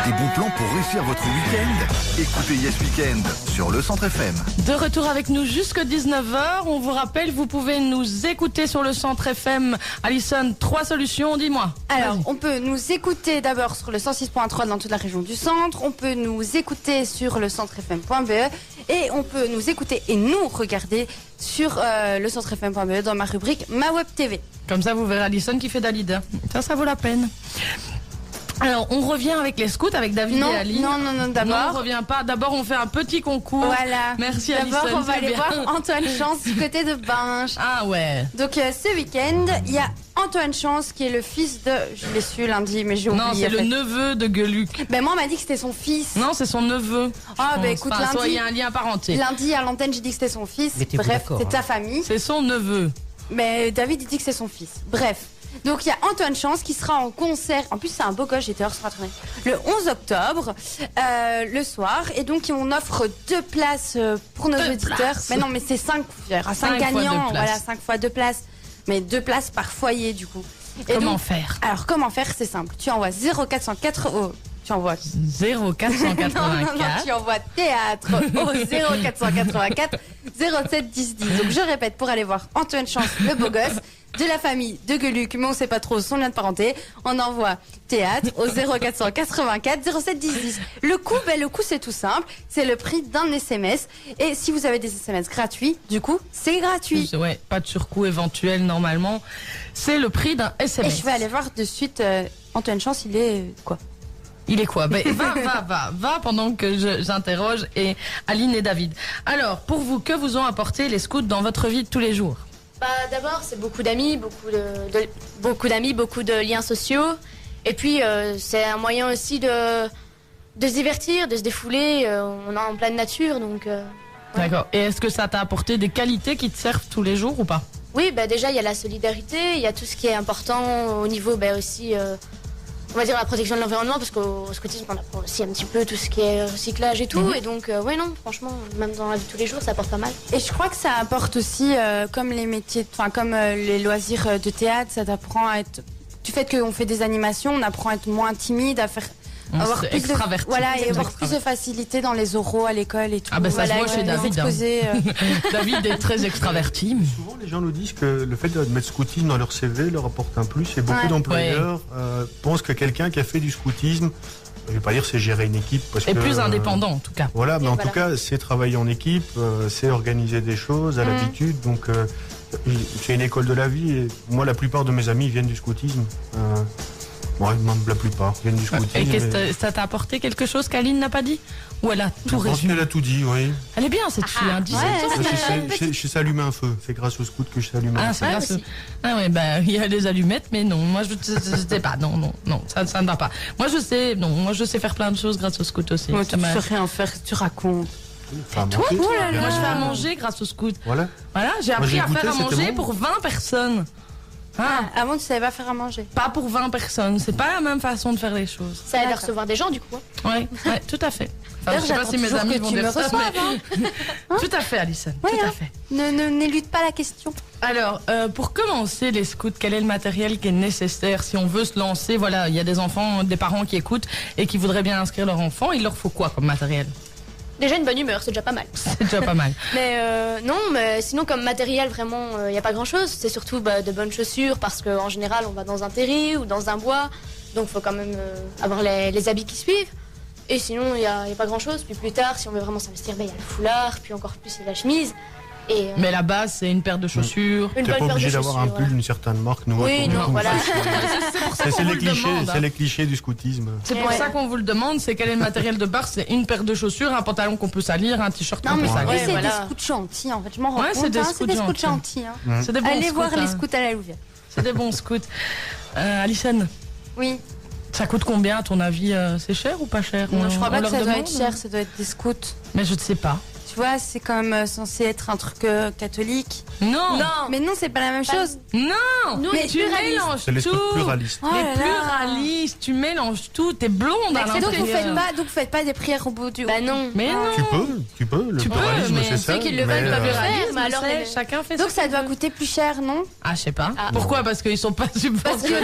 Des bons plans pour réussir votre week-end? Écoutez Yes Weekend sur le Centre FM. De retour avec nous jusqu'à 19h. On vous rappelle, vous pouvez nous écouter sur le Centre FM. Alison, 3 solutions, dis-moi. Alors, Vas-y. on peut nous écouter d'abord sur le 106.3 dans toute la région du centre. On peut nous écouter sur le centrefm.be et on peut nous écouter et nous regarder sur le centrefm.be dans ma rubrique Ma Web TV. Comme ça, vous verrez Alison qui fait Dalida. Ça vaut la peine. Alors, on revient avec les scouts, avec David Non, et Aline. non, Non, on d'abord. revient pas. D'abord, on fait un petit concours. Voilà. Merci Alison. D'abord, on va c'est aller bien. voir Antoine Chance du côté de Binge. Ah ouais. Donc, ce week-end, il y a Antoine Chance qui est le fils de. Je l'ai su lundi, mais j'ai oublié. Non, c'est en le fait. neveu de Gueluc. Ben, moi, on m'a dit que c'était son fils. Non, c'est son neveu. Ah, je ben pense. écoute, Enfin, soit il y lundi. a un lien parenté. Lundi à l'antenne, j'ai dit que c'était son fils. Mettez-vous Bref, d'accord, c'est hein. ta famille. C'est son neveu. Mais David, il dit que c'est son fils. Bref. Donc, il y a Antoine Chance qui sera en concert. En plus, c'est un beau gosse, j'étais hors sur la tournée. Le 11 octobre, le soir. Et donc, on offre 2 places pour nos Deux auditeurs. places. Mais non, mais c'est 5 Cinq fois gagnants. 2 places. Voilà, 5 fois 2 places. Mais 2 places par foyer, du coup. Et Comment donc, faire? alors, comment faire? C'est simple. Tu envoies 0404. Tu envoies. 0484. Non, tu envoies théâtre au 0484 07 10 10. Donc je répète, pour aller voir Antoine Chance, le beau gosse, de la famille de Gueluc, mais on sait pas trop son lien de parenté, on envoie théâtre au 0484 07 10 10. Le coût, c'est tout simple, c'est le prix d'un SMS. Et si vous avez des SMS gratuits, du coup, c'est gratuit. Ouais, pas de surcoût éventuel normalement. C'est le prix d'un Et SMS. je vais aller voir de suite Antoine Chance, il est quoi? Il est quoi? Ben, va pendant que j'interroge et Aline et David. Alors, pour vous, que vous ont apporté les scouts dans votre vie de tous les jours? Bah, d'abord, c'est beaucoup d'amis, beaucoup de liens sociaux. Et puis, c'est un moyen aussi de se divertir, de se défouler. On est en pleine nature, donc... D'accord. Et est-ce que ça t'a apporté des qualités qui te servent tous les jours ou pas? Oui, bah, déjà, il y a la solidarité, il y a tout ce qui est important au niveau bah, aussi... on va dire la protection de l'environnement, parce qu'au scoutisme, on apprend aussi un petit peu tout ce qui est recyclage et tout. Et donc, ouais, non, franchement, même dans la vie de tous les jours, ça apporte pas mal. Et je crois que ça apporte aussi, comme les métiers, enfin comme les loisirs de théâtre, ça t'apprend à être. Du fait qu'on fait des animations, on apprend à être moins timide, à faire. Avoir plus extraverti. voilà, et avoir plus de facilité dans les oraux à l'école et tout. Ah ben ça se voilà, voit chez les David, hein. exposés, David est très extraverti. Souvent, les gens nous disent que le fait de mettre scoutisme dans leur CV leur apporte un plus. Et beaucoup Ouais. d'employeurs pensent que quelqu'un qui a fait du scoutisme, je ne vais pas dire c'est gérer une équipe. Parce Et que, plus indépendant en tout cas. Voilà, mais en voilà. tout cas, c'est travailler en équipe, c'est organiser des choses à l'habitude. Donc, c'est une école de la vie. Et moi, la plupart de mes amis viennent du scoutisme. Ouais, même la plupart viennent du scoutisme. Et qu'est-ce mais- que ça t'a apporté quelque chose qu'Aline n'a pas dit? Ou elle a Je tout pense résumé? qu'elle a tout dit, oui. Elle est bien cette fille, hein, 17 ans. Je sais allumer un feu. C'est grâce au scout que je sais allumer un Ah, feu. c'est Ouais, grâce. aussi. Ah ouais, bah il y a des allumettes, mais non, moi je sais pas, non, ça ne va pas. Moi je sais faire plein de choses grâce au scout aussi. Ouais, Ça tu m'a- sais rien faire, tu racontes. Enfin, Toi, monter, moi je fais à manger grâce au scout. Voilà. Voilà, j'ai Moi, appris j'ai à goûté, faire à c'était manger bon. pour 20 personnes. Ah, Avant, tu savais pas faire à manger. pas pour 20 personnes, c'est pas la même façon de faire les choses. Ça aide à D'accord. recevoir des gens, du coup. Hein. Ouais, tout à fait. Enfin, D'ailleurs, je sais pas j'attends si mes toujours amis que vont tu dire me ça, reçoives, mais... Tout à fait, Alison, Ouais, tout à hein. fait. N'élude pas la question. Alors, pour commencer les scouts, quel est le matériel qui est nécessaire si on veut se lancer? Voilà, il y a des enfants, des parents qui écoutent et qui voudraient bien inscrire leur enfant. Il leur faut quoi comme matériel? Déjà, une bonne humeur, c'est déjà pas mal. C'est déjà pas mal. Mais non, mais sinon, comme matériel, vraiment, il n'y a pas grand-chose. C'est surtout bah, de bonnes chaussures, parce qu'en général, on va dans un terri ou dans un bois. Donc, il faut quand même avoir les habits qui suivent. Et sinon, il n'y a pas grand-chose. Puis plus tard, si on veut vraiment s'investir, il y a le foulard, puis encore plus, il y a la chemise. Et Mais la base, c'est une paire de chaussures. une T'es bonne pas paire de obligé chaussures. d'avoir un pull voilà. d'une certaine marque. Nous, Oui, non, voilà. C'est pour ça qu'on C'est vous les le clichés, demande. c'est les clichés du scoutisme. C'est pour Ouais. ça qu'on vous le demande, c'est quel est le matériel de base? C'est une paire de chaussures, un pantalon qu'on peut salir, un t-shirt Non, qu'on peut mais salir. oui, Ouais, c'est voilà. des scouts gentils, en fait. Je m'en rends Ouais, compte. c'est des hein, scouts c'est des scouts gentils. gentils. Hein. C'est des bons Allez scouts, voir les hein. scouts à la Louvière. C'est des bons scouts. Alison, Oui. ça coûte combien à ton avis? C'est cher ou pas cher? Non, je crois On pas que leur ça doit demande être cher, ça doit être des scouts. Mais je ne sais pas. tu vois, c'est quand même censé être un truc catholique. Non. Mais non, c'est pas la même chose. Non. Nous, Mais les tu pluralistes. mélanges C'est les trucs tout. pluralistes. Oh Les là là. pluralistes, tu mélanges tout. T'es blonde à Donc vous l'intérieur. faites pas des prières au bout du. Bah non. Mais non. Tu peux. Le Tu peux, pluralisme, mais c'est ça. ceux qui le mais, veulent peuvent le faire. Pluralisme, mais alors, c'est- les- chacun fait Donc ce ça qu'il doit veut. coûter plus cher, non? Ah, je sais pas. Ah. Pourquoi? Parce qu'ils sont pas subventionnés.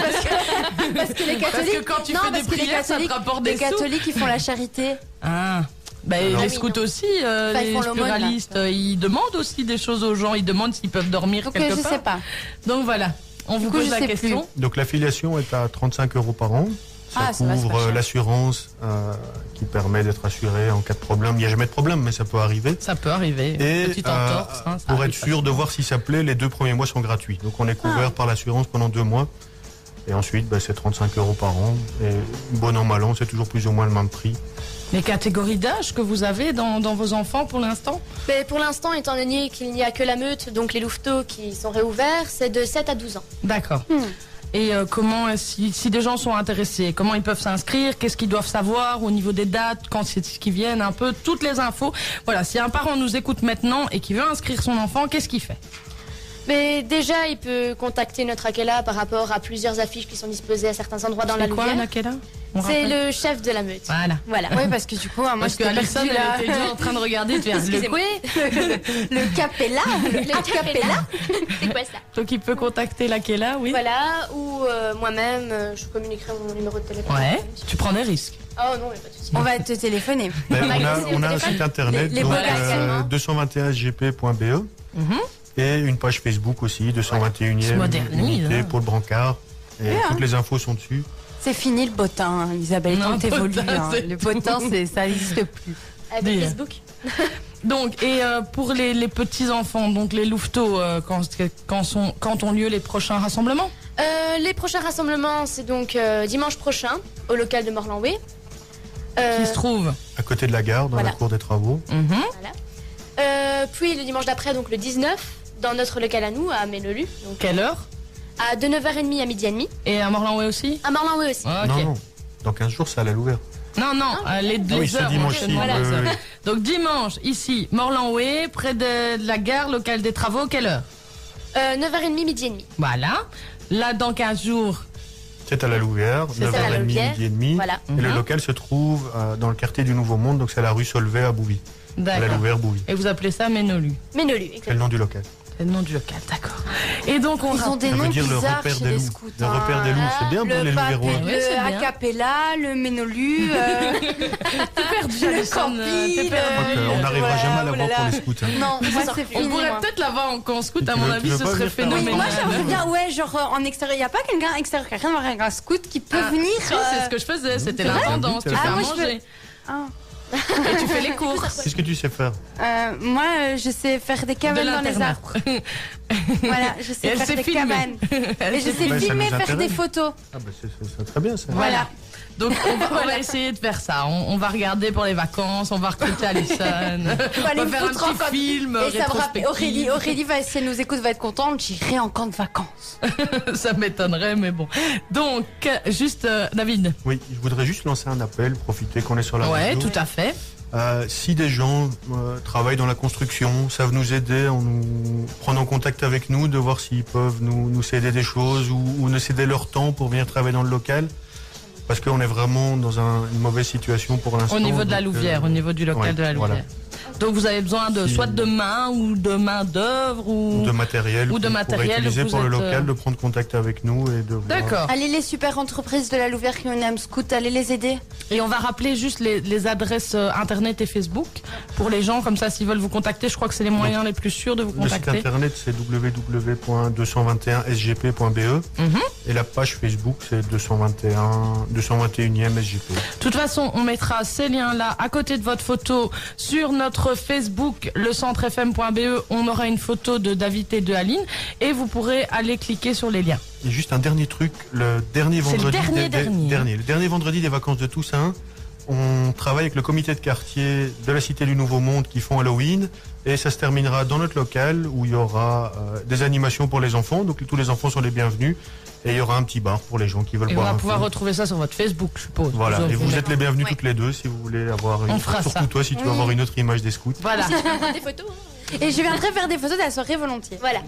Parce que les Parce que quand tu non, fais des parce que les prières, ça te catholiques, rapporte les des sous. catholiques, ils font la charité. Ah. Ben, Alors- les Ah oui, scouts non. aussi, Enfin, ils les font l'aumône, là. pluralistes, ils demandent aussi des choses aux gens. Ils demandent s'ils peuvent dormir Donc quelque je part. sais pas. Donc voilà, on vous coup, pose je la sais question. Donc l'affiliation est à 35 € par an. Ça Ah, ça va, c'est pas couvre cher. l'assurance qui permet d'être assuré en cas de problème. Il n'y a jamais de problème, mais ça peut arriver. Ça peut arriver. Et Petite entorse. Hein, ça pour arrive être sûr de voir si ça plaît, les 2 premiers mois sont gratuits. Donc on est couvert par l'assurance pendant 2 mois. Et ensuite, c'est 35 € par an. Et bon an, mal an, c'est toujours plus ou moins le même prix. Les catégories d'âge que vous avez dans vos enfants pour l'instant? Mais pour l'instant, étant donné qu'il n'y a que la meute, donc les louveteaux qui sont réouverts, c'est de 7 à 12 ans. D'accord. Et comment, si des gens sont intéressés, comment ils peuvent s'inscrire, qu'est-ce qu'ils doivent savoir au niveau des dates, quand c'est ce qui viennent, un peu toutes les infos. Voilà, si un parent nous écoute maintenant et qui veut inscrire son enfant, qu'est-ce qu'il fait? Mais déjà, il peut contacter notre Akela par rapport à plusieurs affiches qui sont disposées à certains endroits dans la C'est quoi, Louvière. Nakela? On C'est rappelle le chef de la meute. Voilà. Voilà. Oui, parce que du coup, moi, Parce que j'étais Alison, perdue, là. elle était déjà en train de regarder. Tu viens, le Excusez-moi. Le capella, le acapella. C'est quoi ça? Donc il peut contacter Nakela, oui. Voilà, ou moi-même, je communiquerai mon numéro de téléphone. Ouais. Tu prends des risques. Oh non, il n'y a pas de souci. On va te téléphoner. Ben, On a on a un téléphone. site internet, Les donc, beaux gars également. 221sgp.be. Et une page Facebook aussi, 221e Se modernise, unité hein. pour le brancard. Et toutes les infos sont dessus. C'est fini le bottin, hein, Isabelle. Non, Quand t'évolues, bottin, hein. c'est Le bottin, ça n'existe plus. Avec Dis. Facebook. Donc, et pour les petits-enfants, donc les louveteaux, quand ont lieu les prochains rassemblements? Les prochains rassemblements, c'est donc dimanche prochain, au local de Morlanway. Qui se trouvent? À côté de la gare, dans Voilà. la cour des travaux. Puis le dimanche d'après, donc le 19, dans notre local à nous, à Ménolu. Donc Quelle heure? de 9h30 à midi et demi. Et à Morlanway aussi? À Morlanway aussi. Ok. Non, non. Dans 15 jours, c'est à la Louvière. Non, les deux oui, c'est heures. dimanche-ci. Voilà. oui, oui. Donc dimanche, ici, Morlanway, près de la gare, local des travaux, quelle heure? 9h30, midi et demi. Voilà. Là, dans 15 jours, C'est à la Louvière, C'est à la 9h30, Louvière. midi et demi. Voilà. Et le local se trouve dans le quartier du Nouveau Monde, donc c'est à la rue Solvay à Bouvy. À la d'accord. Louvière, Bouvy. Et vous appelez ça Ménolu? Ménolu, C'est le exactement. nom du local. C'est le nom du local, d'accord. Et donc, on Ils ont des Ça veut noms dire le bizarres repère chez des les loups. scouts. Le repère des loups, c'est bien pour les Le Louviérois. Oui, c'est le bien. acapella, le ménolu, perdu, le Alison, campi, t'es perdu. Donc, on n'arrivera voilà, jamais à oh l'avoir là pour là. les scouts. hein. Non, moi c'est On fini. pourrait moi. peut-être l'avoir en camp scout, à Tu mon veux- avis, tu veux ce pas serait venir faire un Oui, phénoménal. moi j'aimerais bien, ouais, genre en extérieur. Il n'y a pas quelqu'un extérieur qui a rien à voir avec un scout qui peut venir. Si, c'est ce que je faisais, c'était c'est vrai. l'intendance, tu Ah, fais à moi, je manger. Ah. Et tu fais les courses. Qu'est-ce que tu sais faire? Moi, je sais faire des De cabanes dans les l'internat. arbres. Voilà, je Et sais elle faire s'est des filmée. cabanes. Et je sais Ben, ça filmer, nous faire intéresse. des photos. Ah bah c'est très bien ça. Voilà. Donc on va essayer de faire ça. On va regarder pour les vacances, on va recruter Alison. Faut aller On me va faire un foutre en petit camp. film Et ça me rappelle, rétrospectif. Aurélie va, si elle nous écoute, va être contente. J'irai en camp de vacances. Ça m'étonnerait, mais bon. Donc, juste David. Oui, je voudrais juste lancer un appel, profiter qu'on est sur la Ouais, radio. tout à fait. Si des gens travaillent dans la construction, savent nous aider en nous prenant contact avec nous, de voir s'ils peuvent nous céder des choses ou nous céder leur temps pour venir travailler dans le local. Parce qu'on est vraiment dans une mauvaise situation pour l'instant. Au niveau de la donc, Louvière, au niveau du local ouais, de la Louvière. voilà. Donc vous avez besoin de Si- soit de main ou de main d'œuvre ou de matériel ou de qu'on matériel, pourrait utiliser vous pour le êtes, local, de prendre contact avec nous et de voir. D'accord. Allez, les super entreprises de la Louvière qui ont un scout, allez les aider. Et on va rappeler juste les adresses internet et Facebook pour les gens, comme ça s'ils veulent vous contacter, je crois que c'est les moyens les plus sûrs de vous Le site contacter. internet c'est www.221sgp.be et la page Facebook c'est 221e SGP. De toute façon, on mettra ces liens-là à côté de votre photo sur notre Facebook, lecentrefm.be. On aura une photo de David et de Aline et vous pourrez aller cliquer sur les liens. Et juste un dernier truc, le dernier C'est le vendredi dernier. le dernier vendredi des vacances de Toussaint, on travaille avec le comité de quartier de la Cité du Nouveau Monde qui font Halloween. Et ça se terminera dans notre local où il y aura des animations pour les enfants. Donc tous les enfants sont les bienvenus. Et il y aura un petit bar pour les gens qui veulent Et on boire va un pouvoir coup. retrouver ça sur votre Facebook, je suppose. Voilà, et vous êtes les bienvenus Ouais. toutes les deux si vous voulez avoir une... On fera Surtout ça. toi si tu veux avoir une autre image des scouts. Voilà. Si tu veux prendre des photos. Hein. Et je viendrai faire des photos de la soirée volontiers. Voilà.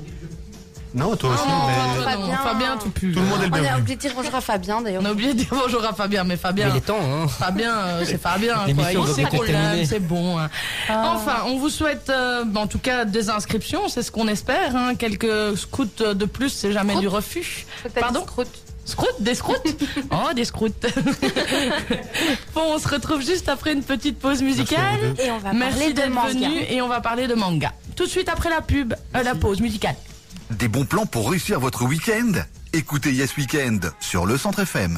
Non, toi aussi, Non, mais toi, non. Fabien. Fabien, tout pu. tout le monde est le On a bienvenu. oublié de dire bonjour à Fabien d'ailleurs. On a oublié de dire bonjour à Fabien, mais Mais Fabien. il est temps, hein. Fabien, c'est Fabien, quoi. L'émission Il doit sait bientôt qu'on l'aime, terminer. c'est bon. Hein. Enfin, on vous souhaite, en tout cas, des inscriptions, c'est ce qu'on espère. Hein. Quelques scouts de plus, c'est jamais du refus. Pardon. Scroutes, des scroutes. Oh, des scroutes. Bon, on se retrouve juste après une petite pause musicale. Merci à vous deux. Et on va Merci parler de d'être manga. venu et on va parler de manga. Tout de suite après la pause musicale. Des bons plans pour réussir votre week-end? Écoutez Yes Weekend sur le Centre FM.